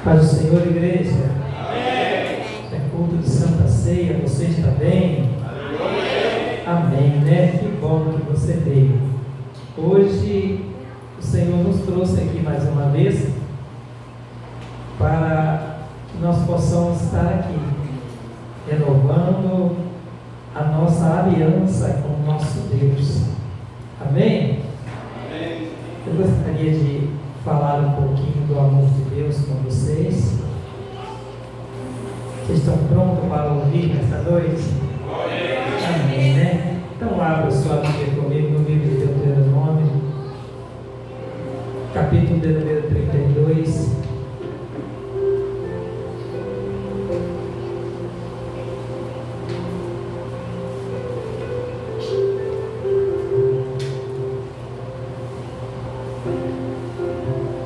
Paz do Senhor, igreja. Amém. É culto de Santa Ceia, você está bem? Amém, né? Que bom que você veio. Hoje o Senhor nos trouxe aqui mais uma vez para que nós possamos estar aqui, renovando a nossa aliança com o nosso Deus. Amém? Amém. Eu gostaria de falar um pouquinho do amor de Deus com vocês. Vocês estão prontos para ouvir nesta noite? Amém, né? Então abra sua Bíblia comigo no livro de Deuteronômio, capítulo de número 32.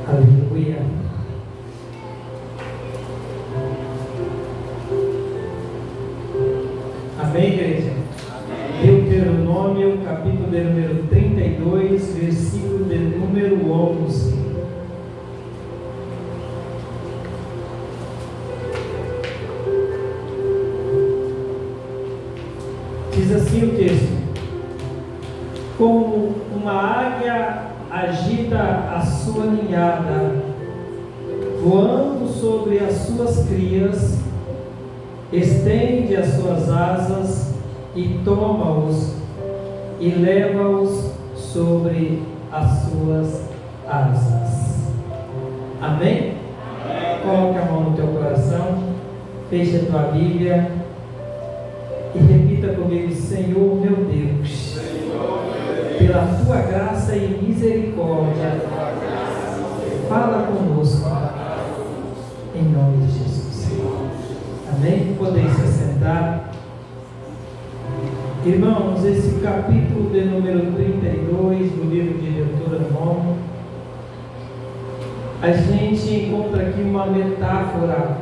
Aleluia. Amém, igreja? Deuteronômio, capítulo de número 32, versículo de número 11. Diz assim o texto: como uma águia agita a sua ninhada, voando sobre as suas crias, estende as suas asas e toma-os e leva-os sobre as suas asas. Amém? Coloque a mão no teu coração, feche a tua Bíblia e repita comigo: Senhor meu Deus, pela tua graça e misericórdia, fala conosco, em nome de Jesus. Amém? Podeis se assentar. Irmãos, esse capítulo de número 32 do livro de Deuteronômio, a gente encontra aqui uma metáfora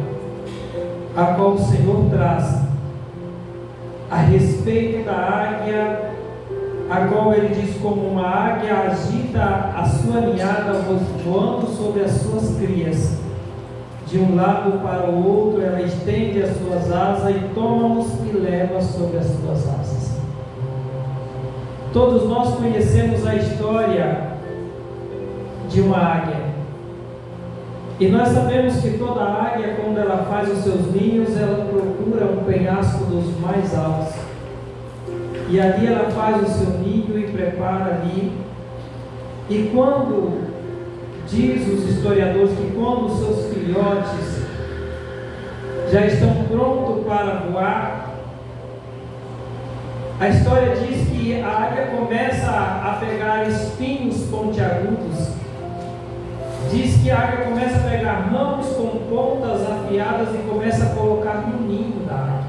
a qual o Senhor traz a respeito da águia, a qual ele diz: como uma águia agita a sua ninhada voando sobre as suas crias, de um lado para o outro ela estende as suas asas e toma-os e leva sobre as suas asas. Todos nós conhecemos a história de uma águia, e nós sabemos que toda águia, quando ela faz os seus ninhos, ela procura um penhasco dos mais altos, e ali ela faz o seu ninho e prepara ali. E quando, diz os historiadores, que quando os seus filhotes já estão prontos para voar, a história diz que a águia começa a pegar espinhos pontiagudos. Diz que a águia começa a pegar ramos com pontas afiadas e começa a colocar no ninho da águia,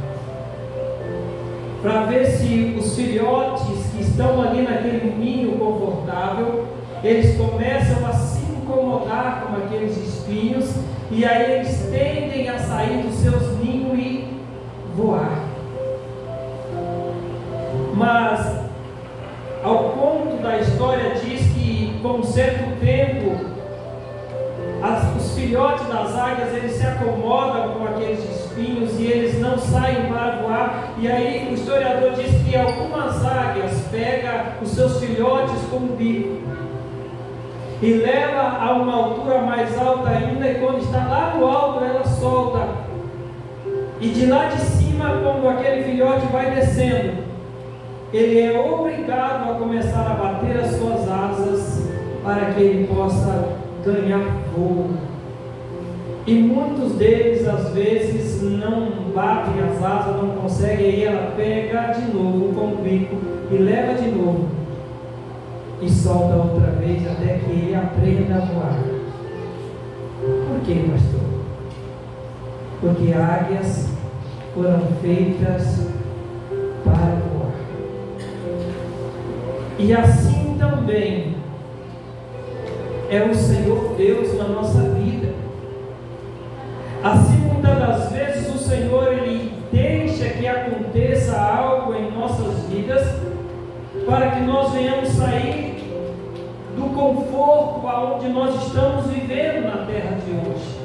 para ver se os filhotes que estão ali naquele ninho confortável, eles começam a se incomodar com aqueles espinhos, e aí eles tendem a sair dos seus ninhos e voar. Mas ao ponto da história diz que, com um certo tempo, os filhotes das águias, eles se acomodam com aqueles espinhos e eles não saem para voar. E aí o historiador diz que algumas águias pegam os seus filhotes com o bico e leva a uma altura mais alta ainda, e quando está lá no alto ela solta, e de lá de cima, quando aquele filhote vai descendo, ele é obrigado a começar a bater as suas asas para que ele possa ganhar voo. E muitos deles às vezes não batem as asas, não conseguem, e ela pega de novo com o bico e leva de novo e solta outra vez até que ele aprenda a voar. Por que, pastor? Porque águias foram feitas para voar. E assim também é o Senhor Deus na nossa vida. Assim, muitas das vezes o Senhor, Ele deixa que aconteça algo em nossas vidas para que nós venhamos sair do conforto aonde nós estamos vivendo na terra de hoje.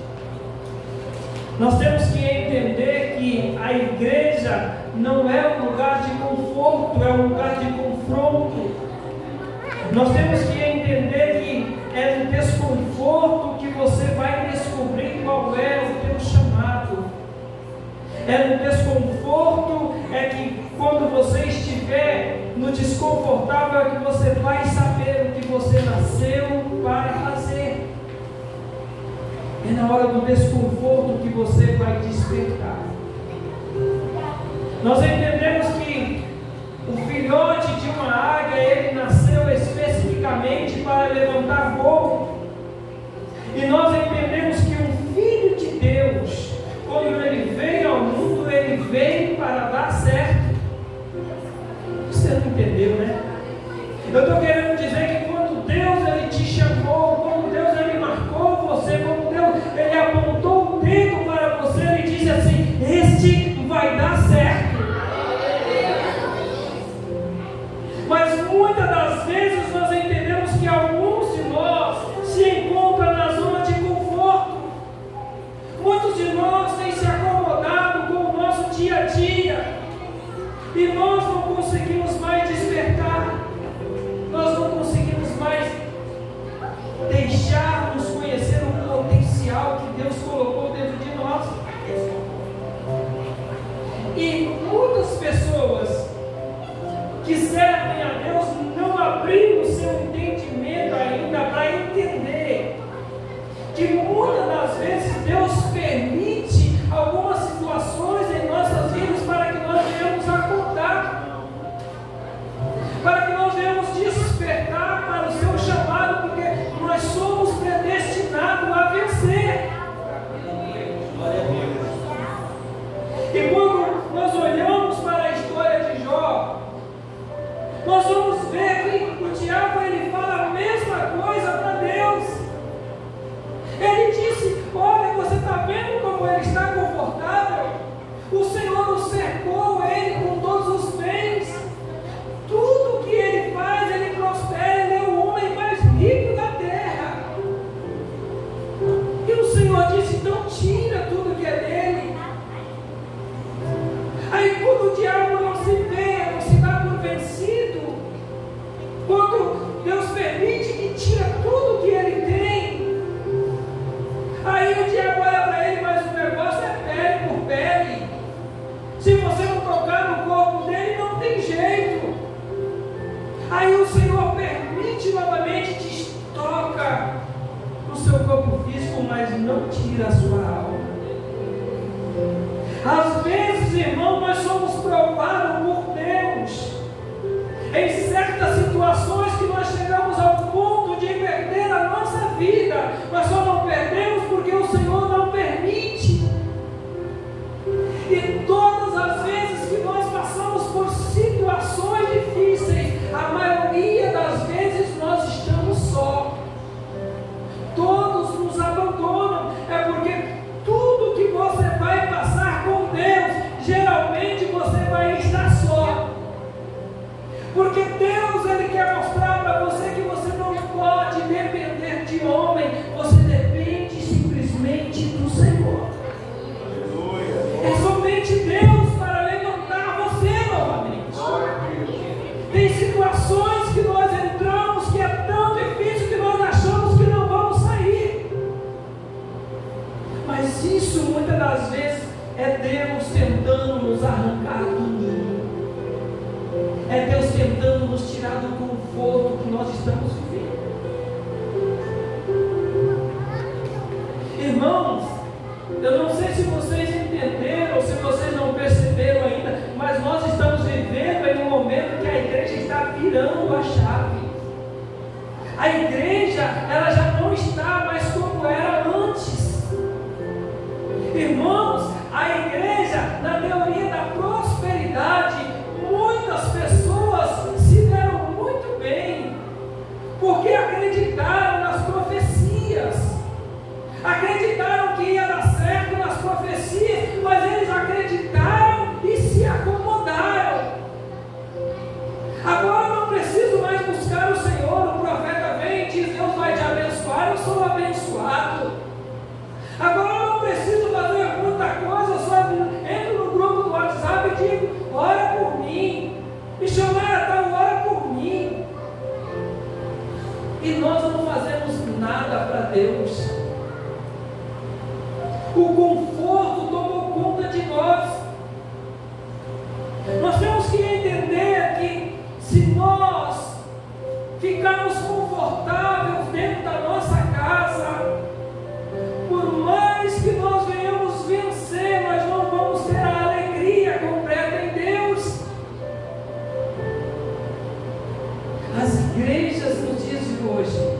Nós temos que entender que a igreja não é um lugar de conforto, é um lugar de confronto. Nós temos que entender que é no desconforto que você vai descobrir qual é o teu chamado. É no desconforto, é que quando você estiver no desconfortável, é que você vai saber o que você nasceu para fazer. É na hora do desconforto que você vai despertar. Nós entendemos que o filhote de uma águia, ele nasceu especificamente para levantar voo. E nós entendemos que um filho de Deus, quando ele veio ao mundo, ele veio para dar certo. Você não entendeu, né? Eu estou querendo dizer que quando Deus ele te chamou, quando Deus ele marcou você, quando Deus ele apontou o dedo para você, ele disse assim: este vai dar certo. Mas muitas das vezes nós entendemos que alguns de nós se encontram na zona de conforto. Muitos de nós têm se acomodado com o nosso dia a dia e nós não conseguimos mais despertar, nós não conseguimos mais deixar-nos conhecer o potencial que Deus colocou dentro de nós. E muitas pessoas que servem a Deus não abriram o seu entendimento ainda para entender que muitas das vezes Deus permite algumas situações em nossas vidas para que nós venhamos acordar, para que nós venhamos despertar para o seu chamado, porque nós somos predestinados a vencer. E quando nós olhamos para a história de Jó, nós vamos ver que o diabo ele fala a mesma coisa para Deus. Ele disse: olha, você está vendo como ele está confortável? O Senhor o cercou, ele com todos os bens. Tudo que ele faz, ele prospera, ele é o homem mais rico da terra. E o Senhor disse: então tira tudo que é dele. Aí quando o diabo não se vê, não se dá por vencido, quando Deus permite que tira tudo que ele tem, aí o diabo olha para ele: mas o negócio é pele por pele. Se você não tocar no corpo dele, não tem jeito. Aí o Senhor permite novamente, te toca no seu corpo físico, mas não tira a sua alma. Às vezes, irmão, nós somos provados por Deus em certas situações que nós chegamos ao ponto de perder a nossa vida. Nós só não perdemos porque o Senhor não permite. E todas as vezes que nós passamos por situações difíceis, a maioria das vezes nós estamos só. Todos nos abandonam. É porque tudo que você vai passar com Deus, geralmente você vai estar só. Porque Deus ele quer mostrar para você que você não pode depender de homem, você depende simplesmente do Senhor. É somente Deus para levantar você novamente. Tem situações que nós entramos que é tão difícil que nós achamos que não vamos sair. Mas isso muitas das vezes é Deus tentando nos arrancar do ninho. É Deus tentando nos tirar do conforto que nós estamos vivendo. Irmãos, eu não sei se vocês entenderam ou se vocês não perceberam ainda, mas nós estamos vivendo em um momento que a igreja está virando a chave. A igreja, ela já não está mais como era antes. Irmãos, a igreja, na teoria da prosperidade, muitas pessoas se deram muito bem, porque acreditaram nas profecias, acreditaram que ia dar certo nas profecias, mas eles acreditaram e se acomodaram. Agora eu não preciso mais buscar o Senhor. O profeta vem e diz: Deus vai te abençoar, eu sou abençoado. Agora eu não preciso fazer muito Missionária, tal, ora por mim. E nós não fazemos nada para Deus. O conforto tomou conta de nós. Nós temos que entender que se nós ficarmos confortáveis dentro da nossa casa, por mais que nós venhamos vencer, nós não vamos ter a alegria completa em Deus. As igrejas nos dias de hoje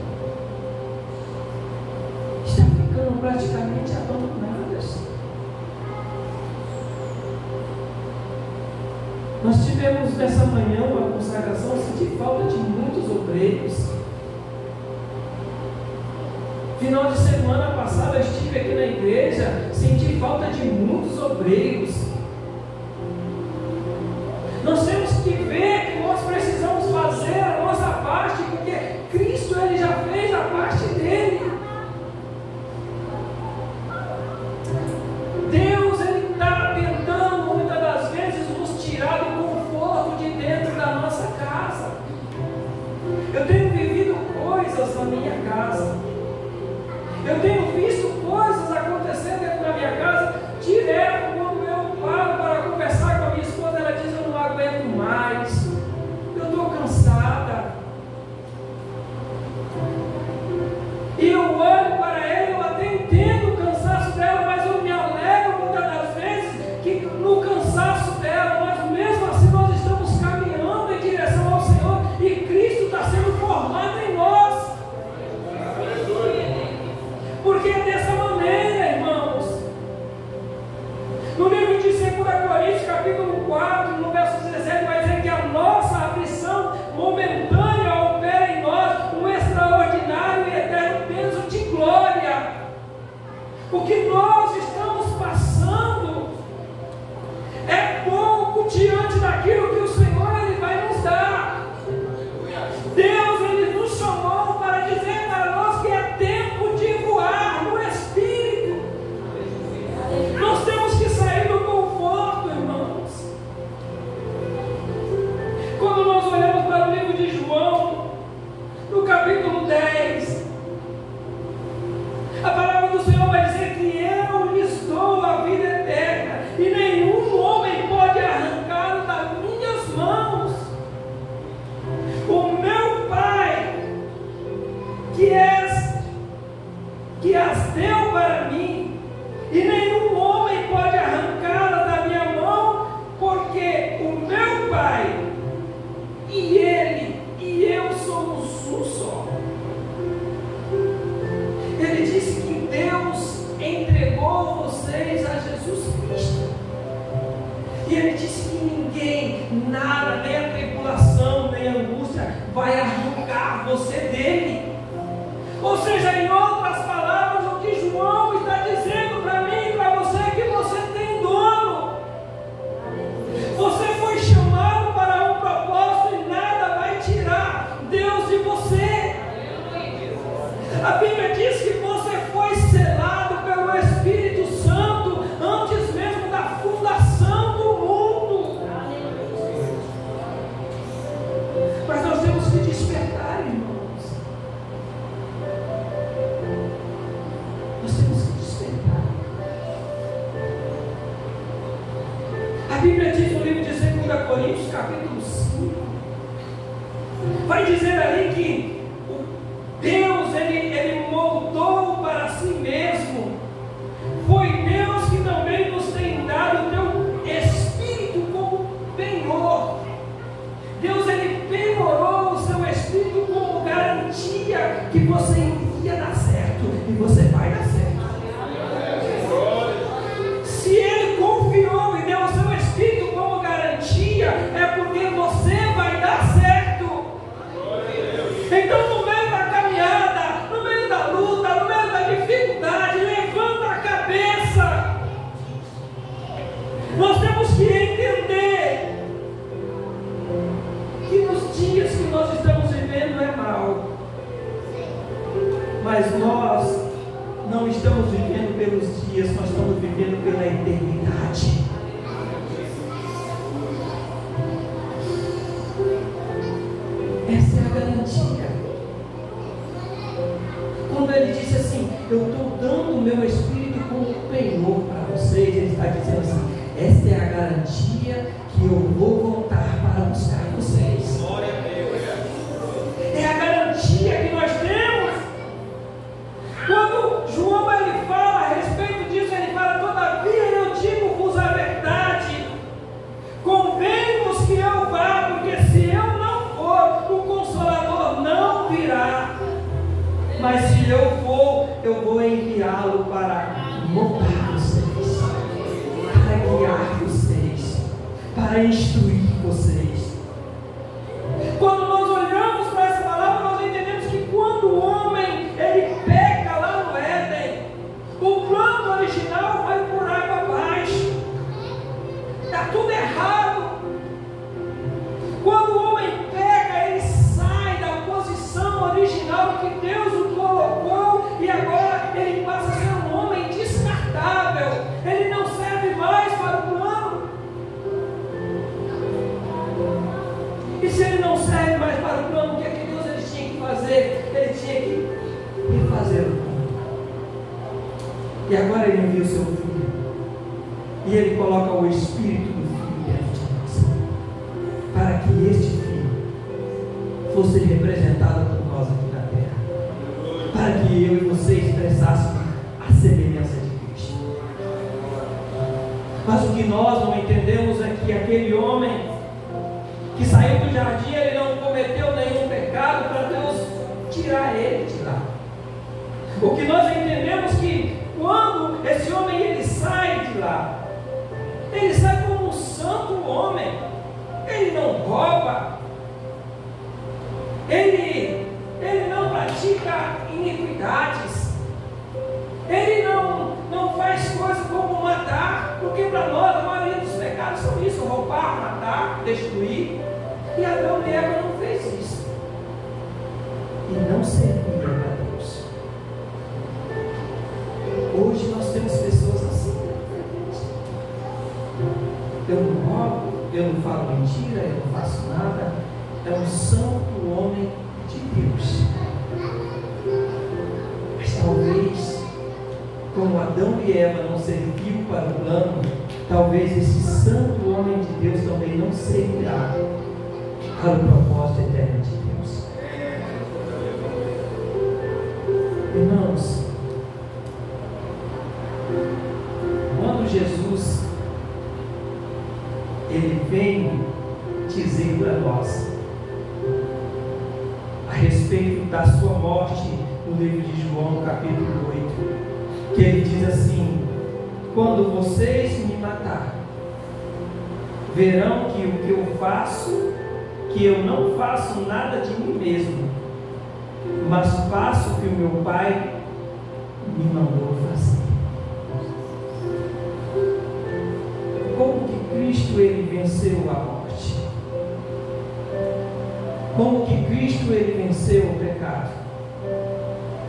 estão ficando praticamente abandonadas. Nós tivemos nessa manhã uma consagração, senti falta de muitos obreiros. Final de semana passada eu estive aqui na igreja, senti falta de muitos obreiros. Nós temos que ver que nós precisamos fazer a nossa parte, porque Cristo ele já fez a parte dele. Deus ele está tentando muitas das vezes nos tirar do conforto de dentro da nossa casa. Eu tenho vivido coisas na minha casa. Eu tenho visto coisas acontecendo dentro da minha casa direto. Quando eu paro para conversar com a minha esposa, ela diz: eu não aguento mais, eu estou cansada. E eu olho para ela, eu até entendo o cansaço dela, mas eu me alegro muitas das vezes que no cansaço dela, mas mesmo assim nós estamos caminhando em direção ao Senhor e Cristo está sendo formado em nós. Porque é dessa maneira, irmãos. No livro de 2 Coríntios, capítulo 4, no verso 17, vai dizer que a nossa aflição momentânea opera em nós um extraordinário e eterno peso de glória. O que nós estamos passando é pouco diante daquilo que o Senhor ele vai nos dar. Deus ele nos chamou para dizer para nós que é tempo de voar no Espírito. Nós temos que sair do conforto, irmãos. Quando nós olhamos para o livro de João, no capítulo 10, a palavra do Senhor vai dizer que eu lhes dou a vida eterna e nenhum homem pode arrancá-la das minhas mãos. O meu Pai, que as deu para mim, e nenhum homem pode arrancá-la da minha mão, porque o meu Pai e Ele e eu somos um só. Ele disse que Deus entregou vocês a Jesus Cristo. E Ele disse que ninguém, nada, nem a tribulação, nem a angústia, vai arrancar você dele. Ou seja, em outras palavras, o que João está dizendo para mim e para você é que você tem dono. Você foi chamado para um propósito e nada vai tirar Deus de você. A Bíblia diz que você foi selado pelo Espírito Santo antes mesmo da fundação do mundo. Mas nós temos que despertar, irmãos. Nós temos que despertar. A Bíblia diz no livro de 2 Coríntios, capítulo 5, vai dizer ali que Deus, ele moldou para si mesmo. Foi Deus que também nos tem dado o teu Espírito como penhor. Deus, ele penhorou o seu Espírito como garantia que você ia dar certo e você vai dar certo. Se Ele confiou e deu o seu Espírito como garantia, é porque você vai dar certo. Então, no meio da caminhada, no meio da luta, no meio da dificuldade, levanta a cabeça. Nós temos que entender que nos dias que nós estamos vivendo é mal, mas nós não estamos vivendo pelos dias, nós estamos vivendo pela eternidade. meu espírito como penhor para vocês. Ele está dizendo assim: esta é a garantia que eu vou voltar para buscar vocês. Glória a Deus. É a garantia que nós temos. Quando João ele fala a respeito disso, ele fala: todavia eu digo-vos a verdade, convém-vos que eu vá, porque se eu não for, o Consolador não virá. Mas se eu for, eu vou enviá-lo para moldar vocês, para guiar vocês, para instruir vocês. Quando nós olhamos para essa palavra, nós entendemos que quando o homem ele peca lá no Éden, o plano original vai por água abaixo. Está tudo errado. Quando o homem peca, ele sai da posição original que Deus o colocou, e agora ele passa a ser um homem descartável. Ele não serve mais para o plano. E se ele não serve mais para o plano, o que é que Deus ele tinha que fazer? Ele tinha que refazer o plano. E agora ele envia o seu filho, e ele coloca o espírito do filho dentro de nós, para que este filho fosse representado por nós aqui na terra, para que eu e você expressássemos a semelhança de Cristo. Mas o que nós não entendemos é que aquele homem que saiu do jardim, ele não cometeu nenhum pecado para Deus tirar ele de lá. O que nós entendemos é que quando esse homem ele sai de lá, ele sai como um santo homem. Ele não rouba, ele não pratica iniquidades, ele não faz coisas como matar, porque para nós a maioria dos pecados são isso: roubar, matar, destruir. E Adão e Eva não fez isso, e não servia a Deus. Hoje nós temos pessoas assim: eu não roubo, eu não falo mentira, eu não faço nada. É um santo homem de Deus. Mas talvez, como Adão e Eva não serviu para o plano, talvez esse santo homem de Deus também não servirá para o propósito eterno de Deus. Irmãos, quando Jesus ele vem dizer para nós a respeito da sua morte no livro de João, no capítulo 8, que ele diz assim: quando vocês me matarem, verão que o que eu faço, que eu não faço nada de mim mesmo, mas faço o que o meu Pai me mandou fazer. Como que Cristo ele venceu a morte? Como que Cristo ele venceu o pecado?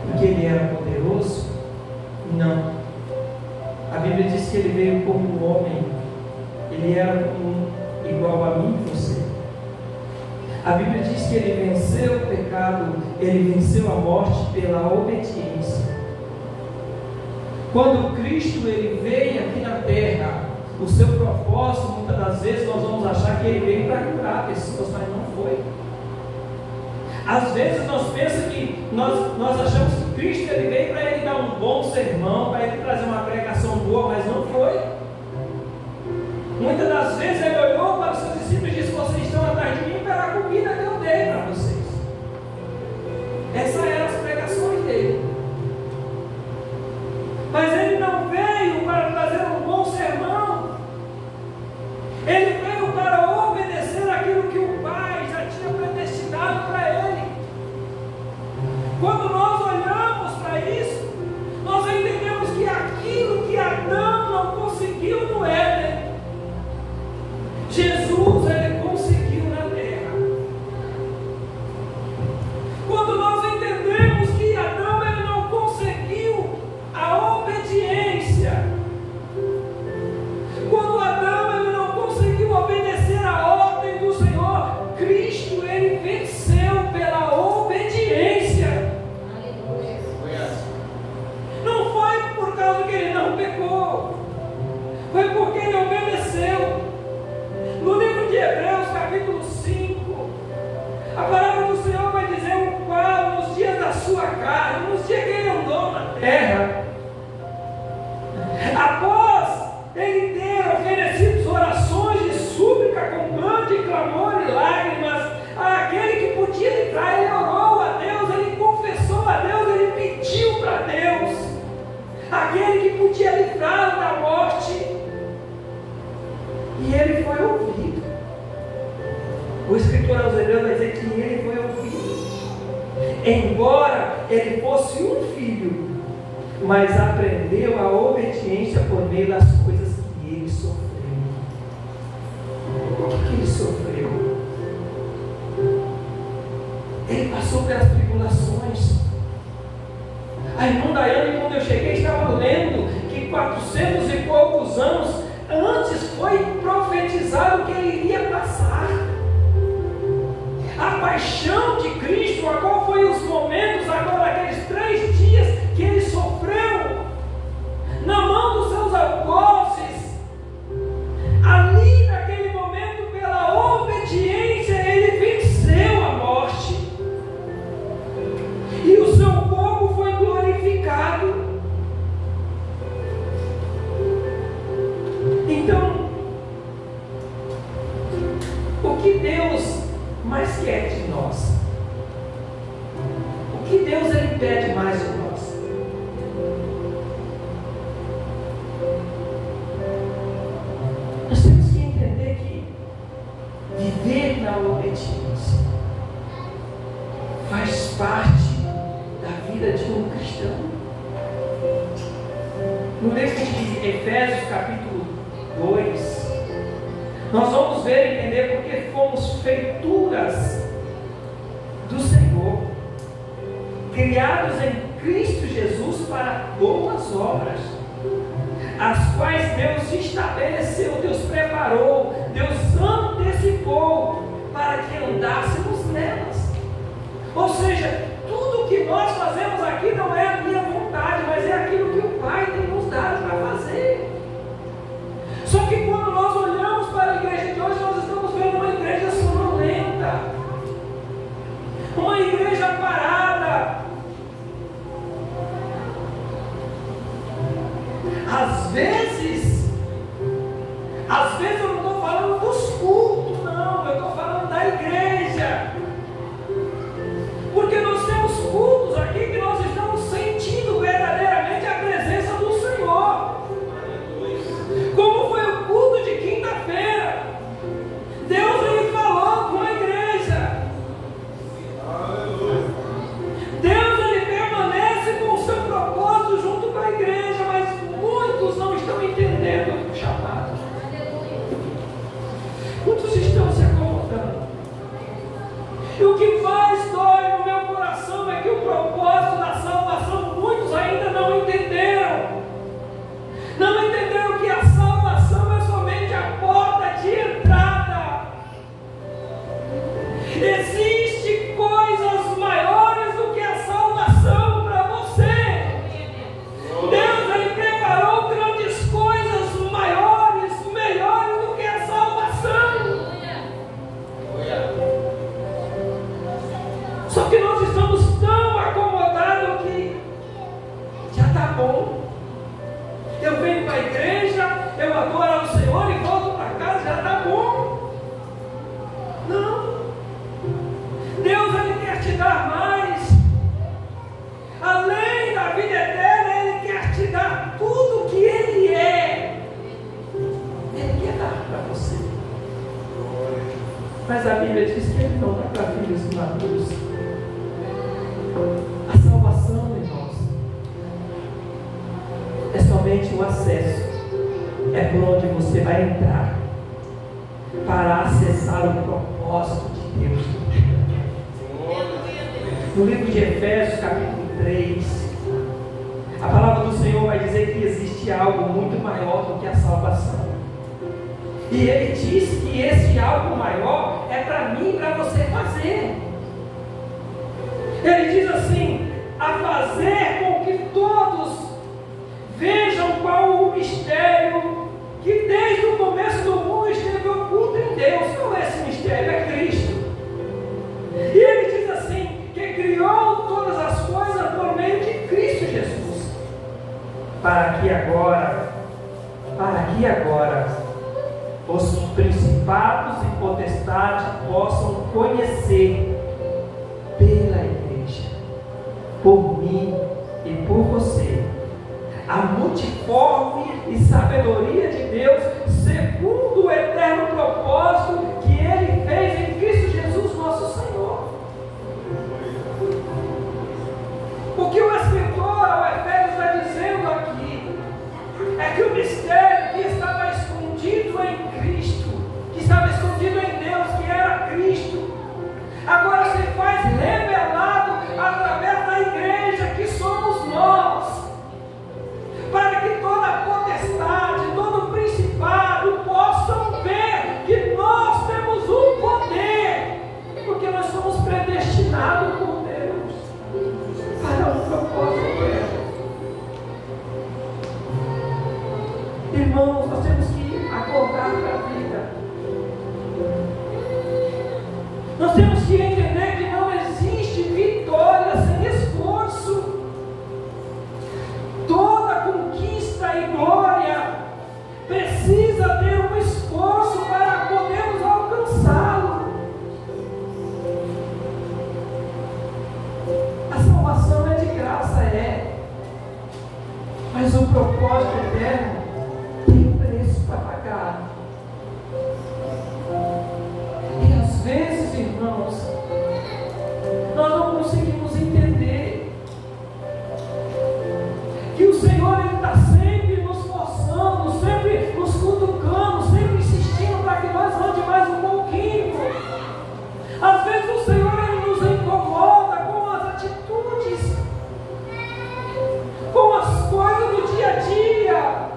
Porque ele era poderoso? Não. A Bíblia diz que ele veio como homem. Ele era igual a mim e você. A Bíblia diz que ele venceu o pecado, ele venceu a morte pela obediência. Quando Cristo ele veio aqui na terra, o seu propósito, muitas das vezes nós vamos achar que ele veio para curar pessoas, mas não foi. Às vezes nós pensamos que nós achamos que Cristo ele veio para ele dar um bom sermão, para ele trazer uma pregação boa, mas não foi. Muitas das vezes ele olhou para os seus discípulos e disse: vocês estão atrás de mim pela comida que eu dei para vocês. Essas eram as pregações dele. Mas ele não veio para trazer um bom sermão. Ele veio para obedecer aquilo que o Pai já tinha predestinado para ele. Quando nós olhamos para isso, nós entendemos que aquilo que Adão não conseguiu no Éden, Foi porque ele obedeceu. No livro de Hebreus, capítulo 5, a palavra do Senhor vai dizer o qual, nos dias da sua carne, nos dias que ele andou na terra, após ele ter oferecido orações de súplica com grande clamor e lágrimas, aquele que podia livrar, ele orou a Deus, ele confessou a Deus, ele pediu para Deus, aquele que podia livrá-lo da morte, e ele foi ouvido. O escritor aos Hebreus vai dizer que ele foi ouvido, embora ele fosse um filho, mas aprendeu a obediência por meio das coisas que ele sofreu. O que ele sofreu? Ele passou pelas tribulações. A irmã Daiane, quando eu cheguei, estava lendo que 400 e poucos anos antes foi profetizado que ele iria passar. A paixão de Cristo, a qual foi os momentos, agora aqueles 3 dias que ele sofreu na mão dos seus algozes, ali naquele momento, pela obediência, ele venceu a morte, e o seu corpo foi glorificado. Então, o que Deus mais quer de nós? O que Deus ele pede mais de nós? Nós temos que entender que viver na obediência faz parte da vida de um cristão. No livro de Efésios, capítulo 2, nós vamos ver e entender porque fomos feituras do Senhor, criados em Cristo Jesus para boas obras, as quais Deus estabeleceu, Deus preparou, Deus antecipou para que andássemos nelas. Ou seja, tudo que nós fazemos aqui não é a minha vontade, mas é aquilo que o Pai tem nos dado para fazer. Só que quando nós olhamos para a igreja de hoje, nós estamos vendo uma igreja sonolenta, uma igreja parada. Às vezes eu não estou falando dos cultos, não, eu estou falando da igreja. Porque nós temos cultos aqui que nós estamos sentindo verdadeiramente a presença do Senhor. Como foi o culto de quinta-feira? Deus ele falou com a igreja. Deus ele permanece com o seu propósito junto com a igreja, mas muitos não estão entendendo o chamado. Muitos estão se acomodando. E o que mais dói no meu coração é que o propósito da salvação muitos ainda não entenderam. Não entenderam que a salvação é somente a porta de entrada. Existem coisas maiores do que a salvação para você. Deus ele preparou grandes coisas maiores, melhores do que a salvação. Só que nós estamos tão acomodados que já está bom. Eu venho para a igreja, eu adoro ao Senhor e volto para casa, já está bom. Não. Deus ele quer te dar mais. Além da vida eterna, Ele quer te dar tudo o que Ele é. Ele quer dar para você. Mas a Bíblia diz que Ele não dá para filhos imaduros. A salvação, irmãos, é somente o acesso. É por onde você vai entrar para acessar o propósito de Deus. No livro de Efésios, capítulo 3, a palavra do Senhor vai dizer que existe algo muito maior do que a salvação. E Ele diz que esse algo maior é para mim e para você fazer. Ele diz assim: a fazer com que todos vejam qual o mistério que para que agora os principados e potestades possam conhecer pela igreja, por mim e por você, a multiforme e sabedoria de Deus, segundo o eterno propósito que Ele fez em Cristo Jesus, nosso Senhor. O que o escritor ao Efésios está dizendo aqui é que o mistério que estava escondido em Cristo, que estava escondido em Deus, que era Cristo, agora se faz revelado através da igreja, que somos nós, para que toda potestade, todo principado possam ver que nós temos um poder, porque nós somos predestinados por Deus para um propósito. Irmãos, nós temos que acordar para a vida. Nós temos que entender que não existe vitória sem esforço. Toda conquista e glória precisa ter um esforço para podermos alcançá-lo. A salvação é de graça, mas o propósito eterno tem preço para pagar. E às vezes, irmãos, nós não conseguimos entender que o Senhor está sempre nos forçando, sempre nos cutucando, sempre insistindo para que nós andemos mais um pouquinho. Às vezes o Senhor Ele nos incomoda com as atitudes, com as coisas do dia a dia.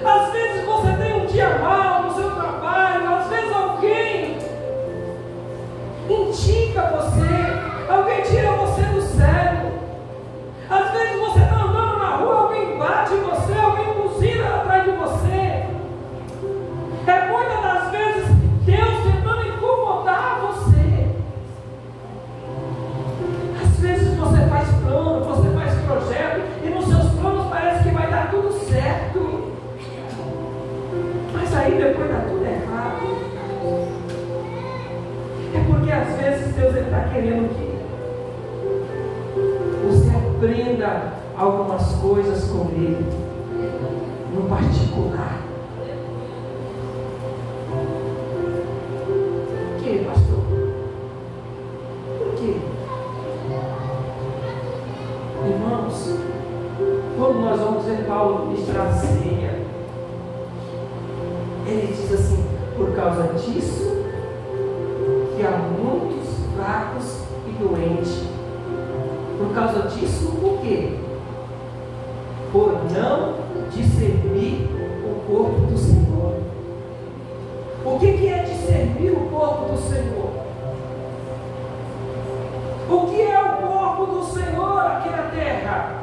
Às vezes você tem um dia mau no seu trabalho, às vezes alguém indica você, alguém tira você do sério. Às vezes você está andando na rua, alguém bate em você, alguém buzina atrás de você. É muitas das vezes Deus tentando incomodar você. Às vezes você faz plano, você faz projeto, e nos seus planos parece que vai dar tudo certo, mas aí depois dá tudo errado. É porque às vezes Deus está querendo que você aprenda algumas coisas com Ele, no particular. Por quê, pastor? Por quê? Irmãos, quando nós vamos ver Paulo ministrar a ceia, ele diz assim: por causa disso que há muitos fracos e doentes. Por causa disso, o quê? Por não discernir o corpo do Senhor. O que é discernir o corpo do Senhor? O que é o corpo do Senhor aqui na terra?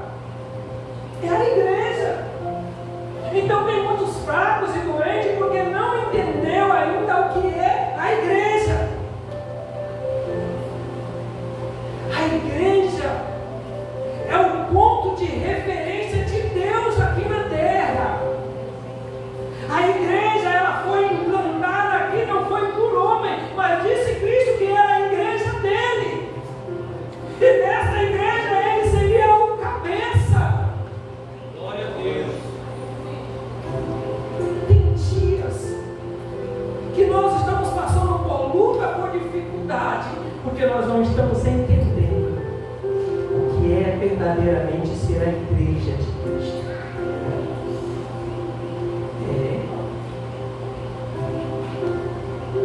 É a igreja. Então tem muitos fracos e doentes porque não entendeu ainda o que é a igreja. A igreja é o ponto de referência de Deus aqui na terra. A igreja, ela foi implantada aqui, não foi por homem, mas disse Cristo que era a igreja dele. E dessa igreja ele seria o cabeça. Glória a Deus. Tem dias que nós estamos passando por luta, por dificuldade, porque nós não estamos entendendo o que é verdadeiramente ser a igreja de Cristo.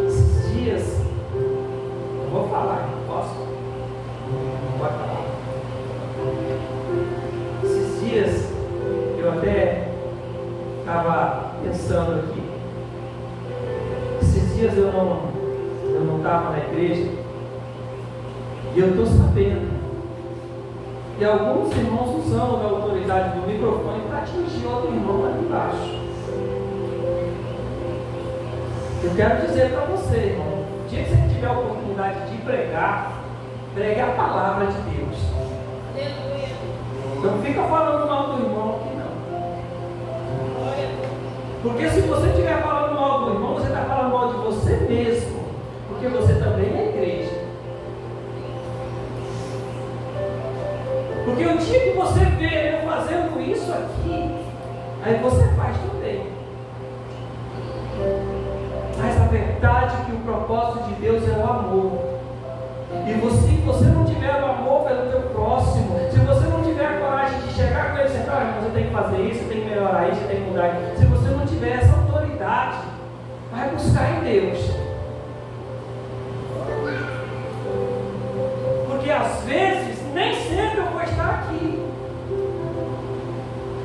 Esses dias, eu vou falar, posso? Pode falar. Esses dias, eu até estava pensando aqui. Esses dias eu não estava na igreja, e eu estou sabendo que alguns irmãos usando a autoridade do microfone para atingir outro irmão lá embaixo. Eu quero dizer para você, irmão, o dia que você tiver a oportunidade de pregar, pregue a palavra de Deus. Não fica falando mal do irmão aqui não. Porque se você estiver falando mal do irmão, você está falando mal de você mesmo. Porque você também é igreja. Porque o dia que você vê eu fazendo isso aqui, aí você faz também. Mas a verdade é que o propósito de Deus é o amor. E se você não tiver o amor pelo teu próximo, se você não tiver a coragem de chegar com ele e dizer, você tem que fazer isso, você tem que melhorar isso, você tem que mudar isso. Se você não tiver essa autoridade, vai buscar em Deus. Porque às vezes, nem sempre eu vou estar aqui.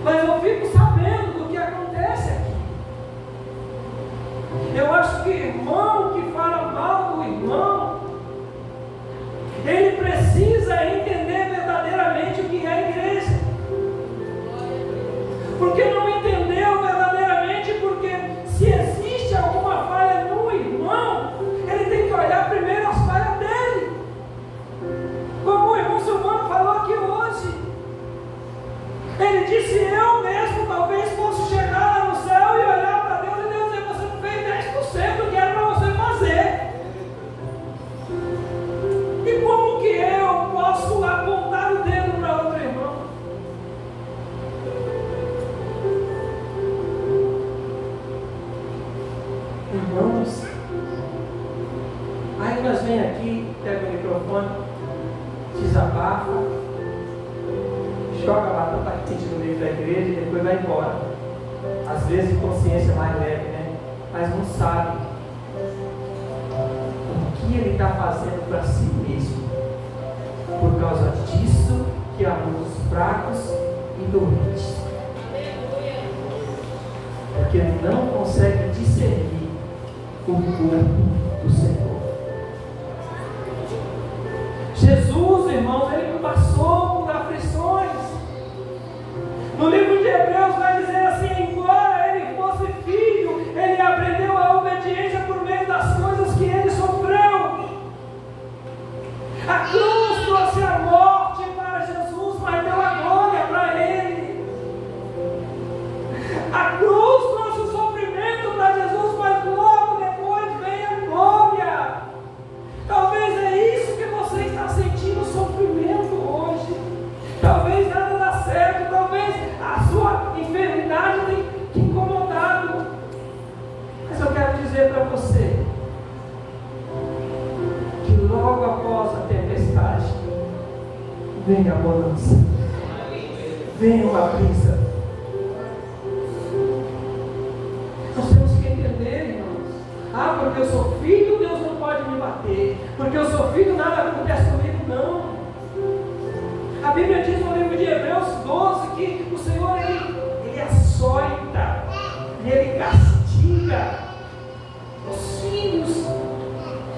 Mas eu fico sabendo do que acontece aqui. Eu acho que irmão que fala mal do irmão, ele precisa entender verdadeiramente o que é a igreja. Porque não entendeu verdadeiramente, porque se existe alguma falha no irmão, ele tem que olhar primeiro as falhas dele. Como o irmão Silvano falou aqui hoje. Ele disse, eu mesmo talvez possa chegar lá no céu e olhar para Deus e Deus dizer, você não fez 10% do que era para você fazer. E como que eu posso apontar o dedo para outro irmão? Irmãos, aí nós vem aqui, pega o microfone, desabafa, joga a batata quente no meio da igreja e depois vai embora. Às vezes de consciência mais leve, né? Mas não sabe o que ele está fazendo para si mesmo. Por causa disso que amamos os fracos e doentes. Porque ele não consegue discernir o corpo do Senhor. Jesus, irmãos, ele passou por aflições. No livro de Hebreus vai dizer assim, embora ele fosse filho, ele aprendeu a obediência por meio das coisas que ele sofreu. A cruz trouxe a morte para Jesus, mas deu a glória para ele. A cruz trouxe o sofrimento para Jesus, mas logo depois vem a glória. Talvez é isso que você está sentindo sofrimento hoje. Talvez nada dá certo, talvez a sua enfermidade tenha te incomodado. Mas eu quero dizer para você que logo após a tempestade vem a bonança, vem uma brisa. Nós temos que entender, irmãos. Porque eu sou filho, Deus não pode me bater. Porque eu sou filho, nada acontece comigo, não. A Bíblia diz no livro de Hebreus 12 que o Senhor, ele açoita e ele castiga os filhos.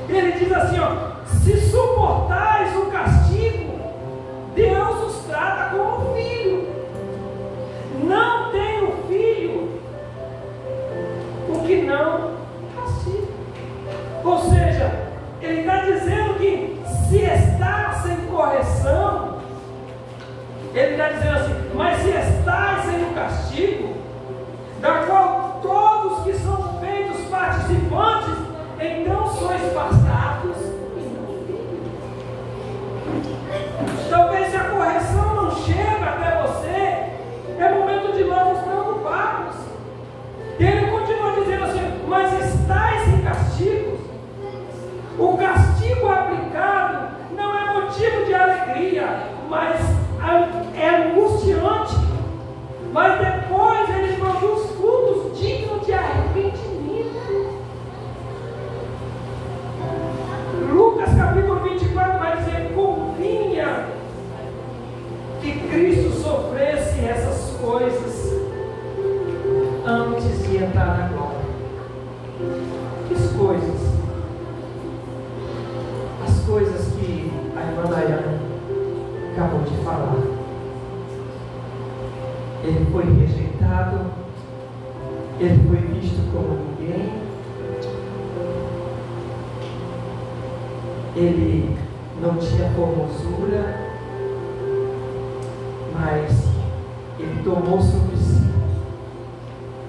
Ele diz assim, se suportais o castigo, Deus os trata como filho. Não tem o filho o que não castiga. Ou seja, ele está dizendo que se está sem correção, ele está dizendo assim, mas se está sem o castigo, da qual todos que são feitos participantes, então sois bastardos e não filhos. Talvez se a correção não chega até você, é momento de nós nos preocuparmos. E ele continua dizendo assim, mas estáis em castigo. O castigo aplicado não é motivo de alegria, mas é angustiante. Mas depois ele produz frutos dignos de arrependimento. Lucas capítulo 24 vai dizer, convinha que Cristo sofresse essas coisas antes de entrar na glória. Que coisas? As coisas que a irmã Dayane acabou de falar. Ele foi rejeitado, ele foi visto como ninguém, ele não tinha formosura, mas ele tomou sobre si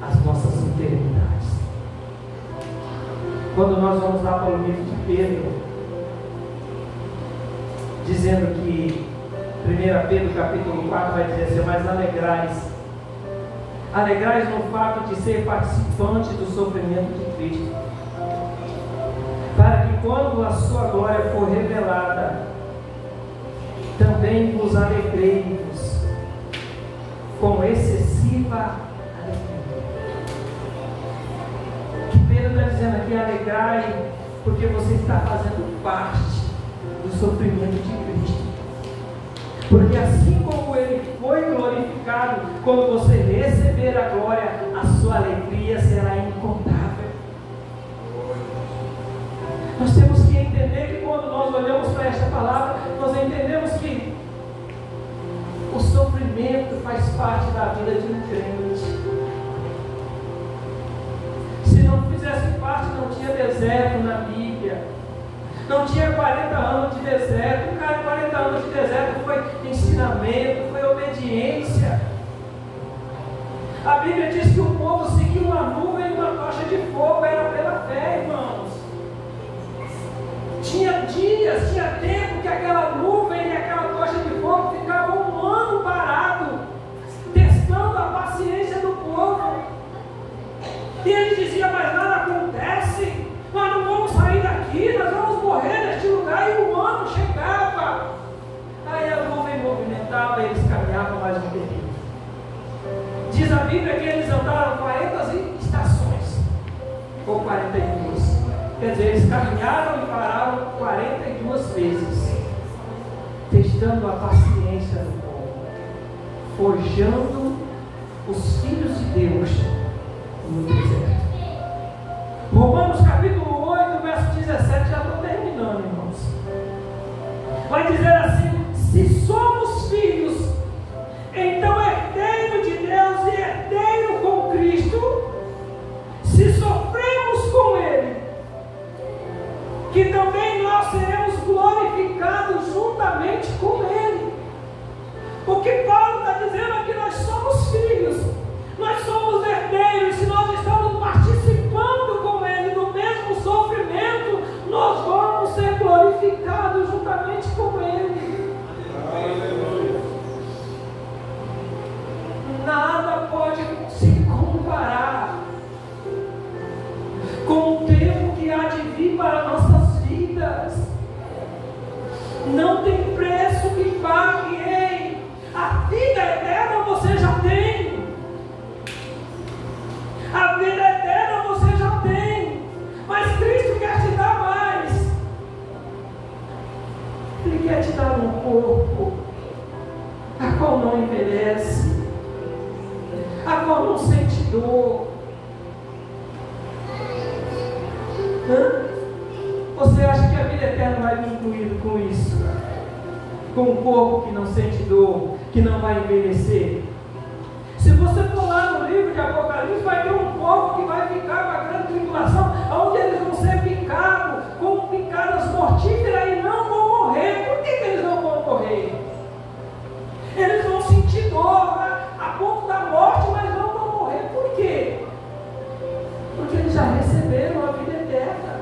as nossas enfermidades. Quando nós vamos lá para o livro de Pedro, dizendo que 1 Pedro capítulo 4 vai dizer assim: mas alegrais no fato de ser participante do sofrimento de Cristo, para que quando a sua glória for revelada, também vos alegreis com excessiva alegria. O que Pedro está dizendo aqui: alegrai, porque você está fazendo parte do sofrimento de Cristo. Porque assim como Ele foi glorificado, quando você receber a glória, a sua alegria será incontável. Nós temos que entender que quando nós olhamos para esta palavra, nós entendemos que o sofrimento faz parte da vida de um crente. Se não fizesse parte, não tinha deserto na Bíblia. Não tinha 40 anos de deserto. Cara, 40 anos de deserto foi ensinamento, foi obediência. A Bíblia diz que o povo seguiu uma nuvem e uma tocha de fogo, era pela fé, irmãos. Tinha dias, tinha tempo que aquela nuvem e aquela tocha de fogo ficavam um ano parado, testando a paciência do povo. E ele dizia: mas nada acontece, nós não vamos sair daqui, nós vamos morrer neste lugar. E o ano chegava, aí a nuvem movimentava e eles caminhavam mais um período. Diz a Bíblia que eles andaram 40 estações, ou 42. Quer dizer, eles caminharam e pararam 42 vezes, testando a paciência do povo, forjando os filhos de Deus no deserto. Romanos capítulo 8, verso 17, já estou terminando, irmãos. Vai dizer assim: se somos filhos, então herdeiro de Deus e herdeiro com Cristo, se sofremos com Ele, que também nós seremos glorificados juntamente com Ele. O que Paulo está dizendo é que nós somos filhos, nós somos herdeiros. Se nós estamos participando com Ele do mesmo sofrimento, nós vamos ser glorificados juntamente com Ele. Aleluia. Nada pode se comparar com o tempo que há de vir para nossas vidas. Não tem preço que pague. Ei, a vida eterna você já tem. A vida eterna você já tem. Mas Cristo quer te dar mais. Ele quer te dar um corpo a qual não envelhece, a qual não sente dor. Você acha que a vida eterna vai vir incluído com isso? Com um corpo que não sente dor, que não vai envelhecer? Se você for lá no livro de Apocalipse, vai ter um povo que vai ficar com a grande tribulação, onde eles vão ser picados com picadas mortíferas e não vão morrer. Por que eles não vão morrer? Eles vão sentir dor, né, a ponto da morte, mas não vão morrer. Por quê? Porque eles já receberam a vida eterna.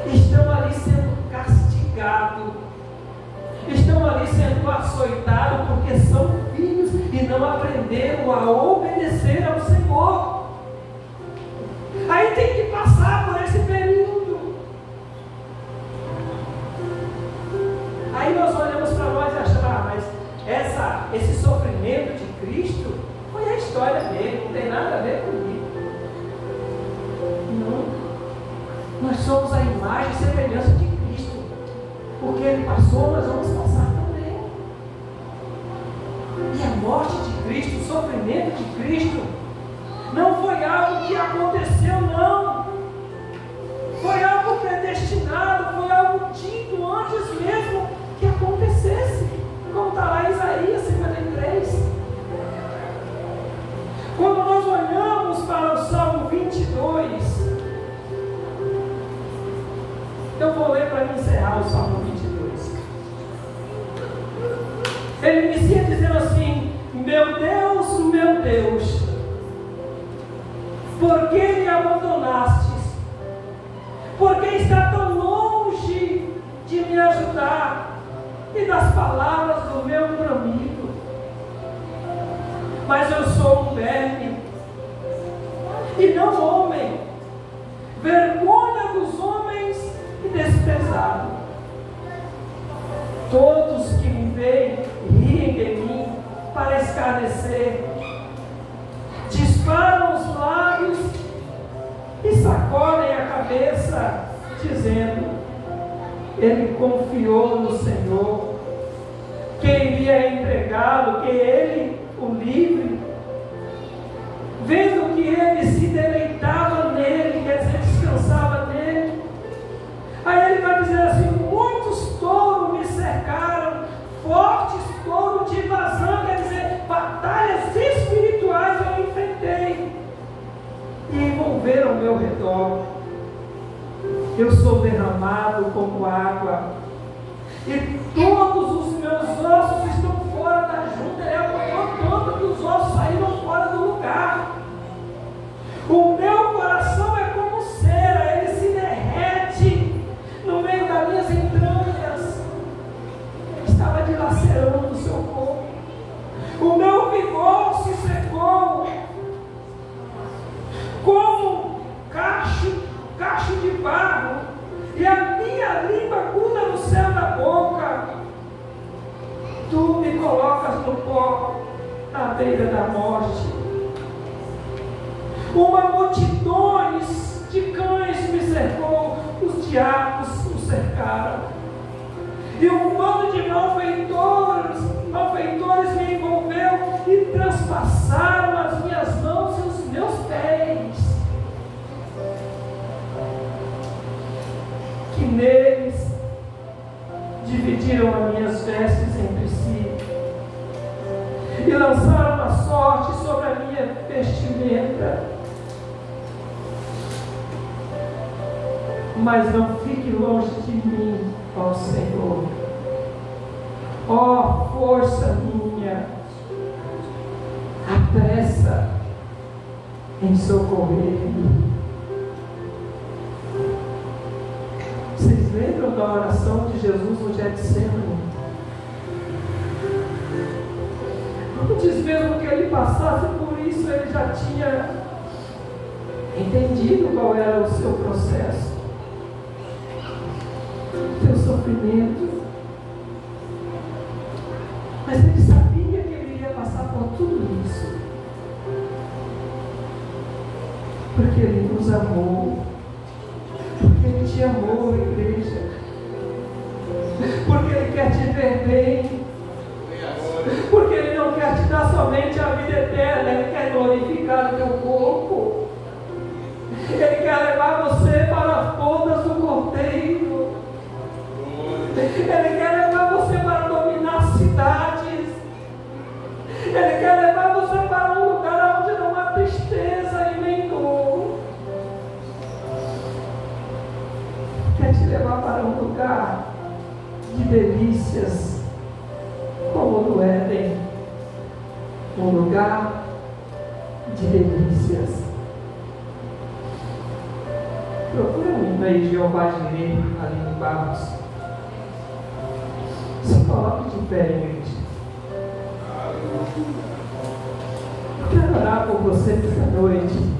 Estão ali sendo castigados, estão ali sendo açoitados porque são filhos e não aprenderam a obedecer ao Senhor. Aí tem que passar por esse período. Aí nós olhamos para nós e achamos: mas esse sofrimento de Cristo foi a história dele, não tem nada a ver comigo. Não. Nós somos a imagem e semelhança de Cristo. Porque Ele passou, nós vamos passar também. E a morte de Cristo, o sofrimento de Cristo, não foi algo que aconteceu, não. Foi algo predestinado, foi algo dito antes mesmo que acontecesse. Como está lá em Isaías 53. Quando nós olhamos para o Salmo 22, eu vou ler para encerrar o Salmo 22. Ele inicia dizendo assim: meu Deus, por que me abandonastes Porque está tão longe de me ajudar e das palavras do meu amigo. Mas eu sou um verme e não homem, vergonha dos homens e desprezado. Todos que me veem riem de mim para escarnecer, disparam os lábios e sacodem a cabeça, dizendo: ele confiou no Senhor, que iria entregá-lo, que ele o livre, vendo que ele se deleitava nele, quer dizer, descansava nele. Aí ele vai dizer assim: muitos touros me cercaram, fortes touros de vazão, quer dizer, batalhas espirituais eu enfrentei e envolveram ao meu redor. Eu sou derramado como água, e todos os meus ossos estão fora da junta. Ele apanhou tanto que os ossos saíram fora do lugar. O meu coração é como cera, ele se derrete no meio das minhas entranhas. Estava dilacerando o seu corpo. O meu vigor se secou como cacho de barro, e a minha língua gruda no céu da boca. Tu me colocas no pó, à beira da morte. Uma multidões de cães me cercou, os diabos o cercaram, e um bando de malfeitores me envolveu e transpassaram as minhas mãos e os meus pés. Que neles dividiram as minhas vestes entre si e lançaram a sorte sobre a minha vestimenta. Mas não fique longe de mim, ó Senhor. Ó força minha, apressa em socorrer-me. Vocês lembram da oração de Jesus no Getsemane? Antes mesmo que ele passasse por isso, ele já tinha entendido qual era o seu processo, o seu sofrimento. Mas ele sabia que ele iria passar por tudo isso, porque ele nos amou. Porque ele te amou, igreja. Porque ele quer te ver bem. Porque ele não quer te dar somente a vida eterna, ele quer glorificar o teu corpo. Ele quer levar você para as bodas do Cordeiro. Ele quer levar você para dominar cidades. Ele quer levar você para um lugar onde não há tristeza e nem dor. Quer te levar para um lugar de delícias, como no Éden, um lugar de delícias. Procura um e-mail de Jeová Jireh ali em Barros. Se coloque de pé, gente. Eu quero orar por você essa noite.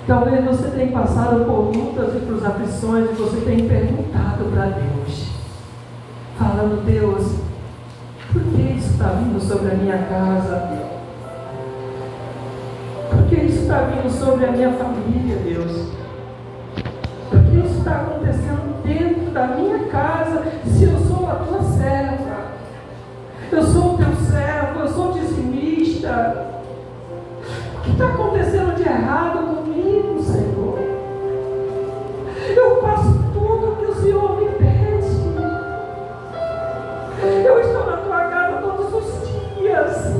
Talvez você tenha passado por lutas e por aflições e você tenha perguntado para Deus, falando: Deus, por que isso está vindo sobre a minha casa? Por que isso está vindo sobre a minha família, Deus? Por que isso está acontecendo dentro da minha casa, se eu sou a tua serva? Eu sou o teu servo, eu sou dizimista. O que está acontecendo de errado comigo, Senhor? Eu faço tudo o que o Senhor me pede. Eu estou na tua casa todos os dias.